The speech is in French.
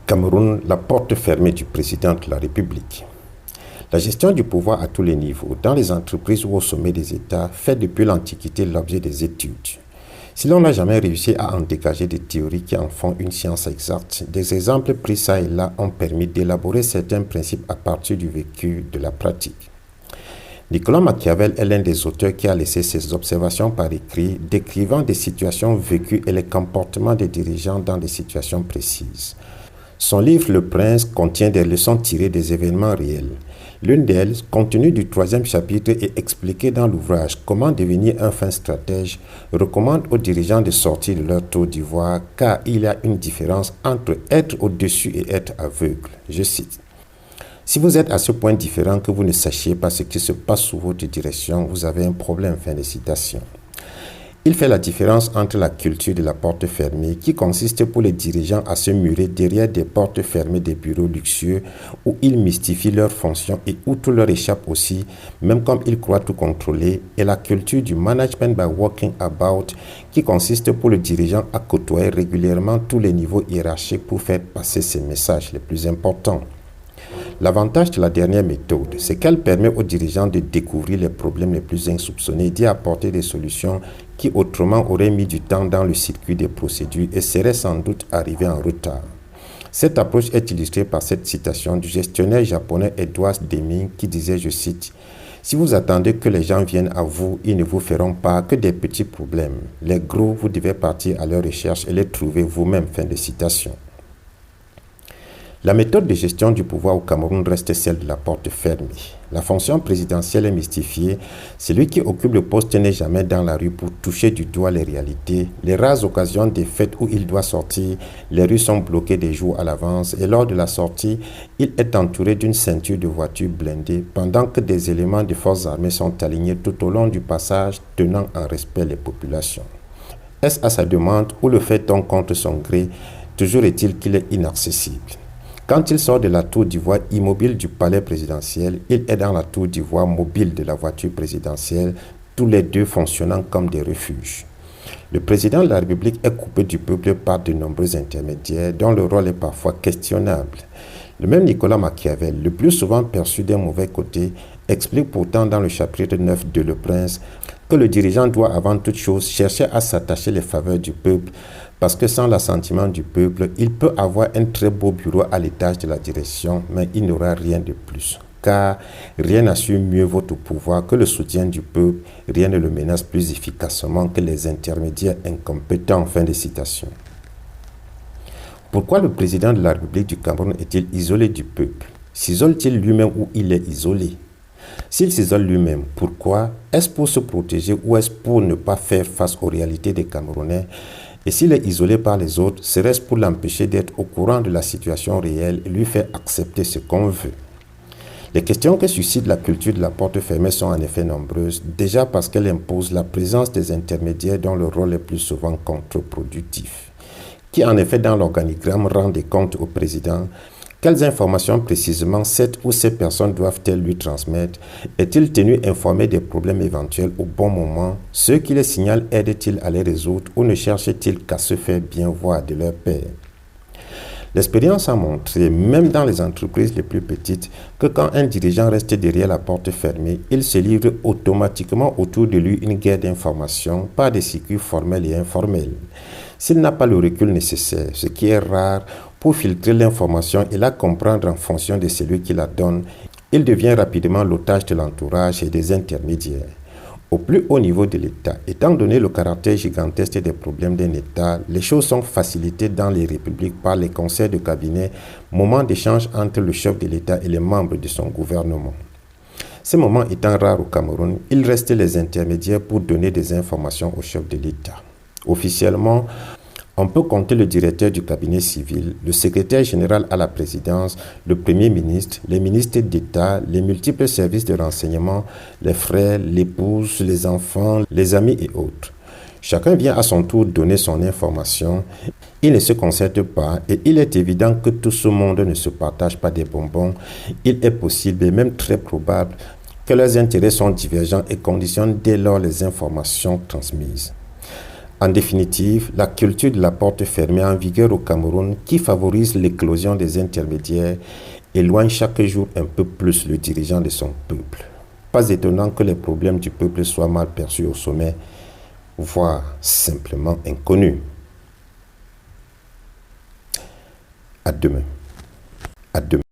Cameroun, la porte fermée du président de la République. La gestion du pouvoir à tous les niveaux, dans les entreprises ou au sommet des États, fait depuis l'Antiquité l'objet des études. Si l'on n'a jamais réussi à en dégager des théories qui en font une science exacte, des exemples pris ça et là ont permis d'élaborer certains principes à partir du vécu de la pratique. Nicolas Machiavel est l'un des auteurs qui a laissé ses observations par écrit, décrivant des situations vécues et les comportements des dirigeants dans des situations précises. Son livre Le Prince contient des leçons tirées des événements réels. L'une d'elles, contenue du 3e chapitre et expliquée dans l'ouvrage Comment devenir un fin stratège, recommande aux dirigeants de sortir de leur tour d'ivoire car il y a une différence entre être au-dessus et être aveugle. Je cite. Si vous êtes à ce point différent que vous ne sachiez pas ce qui se passe sous votre direction, vous avez un problème. Fin de citation. Il fait la différence entre la culture de la porte fermée, qui consiste pour les dirigeants à se murer derrière des portes fermées des bureaux luxueux où ils mystifient leurs fonctions et où tout leur échappe aussi, même comme ils croient tout contrôler, et la culture du management by walking about, qui consiste pour le dirigeant à côtoyer régulièrement tous les niveaux hiérarchiques pour faire passer ses messages les plus importants. L'avantage de la dernière méthode, c'est qu'elle permet aux dirigeants de découvrir les problèmes les plus insoupçonnés et d'y apporter des solutions qui autrement auraient mis du temps dans le circuit des procédures et seraient sans doute arrivés en retard. Cette approche est illustrée par cette citation du gestionnaire japonais Edward Deming qui disait, je cite, « Si vous attendez que les gens viennent à vous, ils ne vous feront pas que des petits problèmes. Les gros, vous devez partir à leur recherche et les trouver vous-même. » Fin de citation. La méthode de gestion du pouvoir au Cameroun reste celle de la porte fermée. La fonction présidentielle est mystifiée. Celui qui occupe le poste n'est jamais dans la rue pour toucher du doigt les réalités. Les rares occasions des fêtes où il doit sortir, les rues sont bloquées des jours à l'avance et lors de la sortie, il est entouré d'une ceinture de voitures blindées pendant que des éléments des forces armées sont alignés tout au long du passage, tenant en respect les populations. Est-ce à sa demande ou le fait-on contre son gré? Toujours est-il qu'il est inaccessible. Quand il sort de la tour d'ivoire immobile du palais présidentiel, il est dans la tour d'ivoire mobile de la voiture présidentielle, tous les deux fonctionnant comme des refuges. Le président de la République est coupé du peuple par de nombreux intermédiaires dont le rôle est parfois questionnable. Le même Nicolas Machiavel, le plus souvent perçu d'un mauvais côté, explique pourtant dans le chapitre 9 de Le Prince que le dirigeant doit avant toute chose chercher à s'attacher les faveurs du peuple parce que sans l'assentiment du peuple, il peut avoir un très beau bureau à l'étage de la direction, mais il n'aura rien de plus. Car rien n'assure mieux votre pouvoir que le soutien du peuple, rien ne le menace plus efficacement que les intermédiaires incompétents. Fin de citation. Pourquoi le président de la République du Cameroun est-il isolé du peuple? S'isole-t-il lui-même ou il est isolé? S'il s'isole lui-même, pourquoi? Est-ce pour se protéger ou est-ce pour ne pas faire face aux réalités des Camerounais? Et s'il est isolé par les autres, serait-ce pour l'empêcher d'être au courant de la situation réelle et lui faire accepter ce qu'on veut? Les questions que suscite la culture de la porte fermée sont en effet nombreuses, déjà parce qu'elle impose la présence des intermédiaires dont le rôle est plus souvent contre-productif. Qui en effet dans l'organigramme rend des comptes au président? Quelles informations précisément cette ou ces personnes doivent-elles lui transmettre? Est-il tenu informé des problèmes éventuels au bon moment? Ceux qui les signalent aident-ils à les résoudre ou ne cherchent-ils qu'à se faire bien voir de leur père? L'expérience a montré, même dans les entreprises les plus petites, que quand un dirigeant reste derrière la porte fermée, il se livre automatiquement autour de lui une guerre d'informations par des circuits formels et informels. S'il n'a pas le recul nécessaire, ce qui est rare, pour filtrer l'information et la comprendre en fonction de celui qui la donne, il devient rapidement l'otage de l'entourage et des intermédiaires. Au plus haut niveau de l'État, étant donné le caractère gigantesque des problèmes d'un État, les choses sont facilitées dans les républiques par les conseils de cabinet, moments d'échange entre le chef de l'État et les membres de son gouvernement. Ces moments étant rares au Cameroun, il reste les intermédiaires pour donner des informations au chef de l'État. Officiellement, on peut compter le directeur du cabinet civil, le secrétaire général à la présidence, le premier ministre, les ministres d'État, les multiples services de renseignement, les frères, l'épouse, les enfants, les amis et autres. Chacun vient à son tour donner son information. Il ne se concerte pas et il est évident que tout ce monde ne se partage pas des bonbons. Il est possible et même très probable que leurs intérêts sont divergents et conditionnent dès lors les informations transmises. En définitive, la culture de la porte fermée en vigueur au Cameroun, qui favorise l'éclosion des intermédiaires, éloigne chaque jour un peu plus le dirigeant de son peuple. Pas étonnant que les problèmes du peuple soient mal perçus au sommet, voire simplement inconnus. À demain. À demain.